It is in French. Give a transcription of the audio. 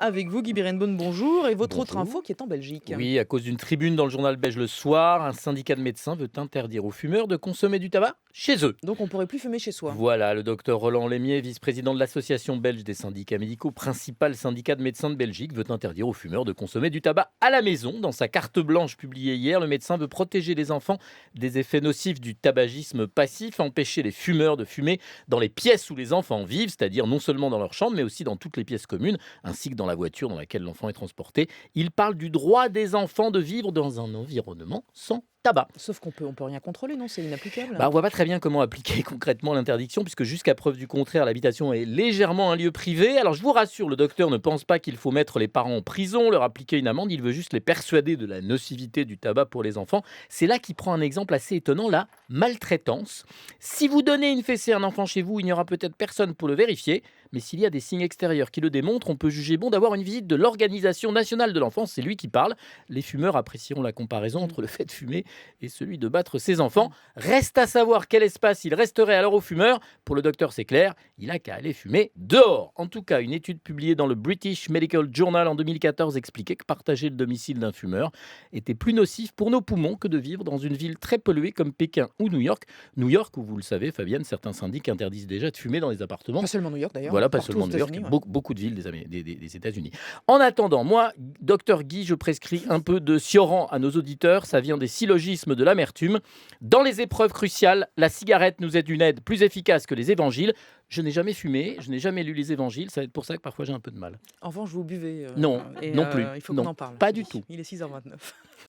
Avec vous, Guy Berenbaum, bonjour. Et votre autre Bonjour. info qui est en Belgique. Oui, à cause d'une tribune dans le journal belge Le Soir, un syndicat de médecins veut interdire aux fumeurs de consommer du tabac chez eux. Donc on pourrait plus fumer chez soi. Voilà, le docteur Roland Lémier, vice-président de l'Association belge des syndicats médicaux, principal syndicat de médecins de Belgique, veut interdire aux fumeurs de consommer du tabac à la maison. Dans sa carte blanche publiée hier, le médecin veut protéger les enfants des effets nocifs du tabagisme passif, empêcher les fumeurs de fumer dans les pièces où les enfants vivent, c'est-à-dire non seulement dans leur chambre, mais aussi dans toutes les pièces communes, ainsi que dans la voiture dans laquelle l'enfant est transporté. Il parle du droit des enfants de vivre dans un environnement sans tabac. Sauf on peut rien contrôler, non? C'est inapplicable. On voit pas très bien comment appliquer concrètement l'interdiction, puisque jusqu'à preuve du contraire, l'habitation est légèrement un lieu privé. Alors je vous rassure, le docteur ne pense pas qu'il faut mettre les parents en prison, leur appliquer une amende, il veut juste les persuader de la nocivité du tabac pour les enfants. C'est là qu'il prend un exemple assez étonnant, la maltraitance. Si vous donnez une fessée à un enfant chez vous, il n'y aura peut-être personne pour le vérifier, mais s'il y a des signes extérieurs qui le démontrent, on peut juger bon d'avoir une visite de l'Organisation nationale de l'enfance, c'est lui qui parle. Les fumeurs apprécieront la comparaison entre le fait de fumer et celui de battre ses enfants. Reste à savoir quel espace il resterait alors aux fumeurs. Pour le docteur, c'est clair, il a qu'à aller fumer dehors. En tout cas, une étude publiée dans le British Medical Journal en 2014 expliquait que partager le domicile d'un fumeur était plus nocif pour nos poumons que de vivre dans une ville très polluée comme Pékin ou New York. New York, où vous le savez, Fabienne, certains syndics interdisent déjà de fumer dans les appartements. Pas seulement New York d'ailleurs. Voilà, pas Partout aux seulement New York, États-Unis, ouais. beaucoup de villes des États-Unis. En attendant, moi, docteur Guy, je prescris un peu de Sioran à nos auditeurs. Ça vient des syllogismes de l'amertume. Dans les épreuves cruciales, la cigarette nous est une aide plus efficace que les évangiles. Je n'ai jamais fumé, je n'ai jamais lu les évangiles. Ça va être pour ça que parfois j'ai un peu de mal. En revanche, vous buvez. Non, Et non plus. il faut qu'on Non, en parle. pas du tout. Il est 6h29.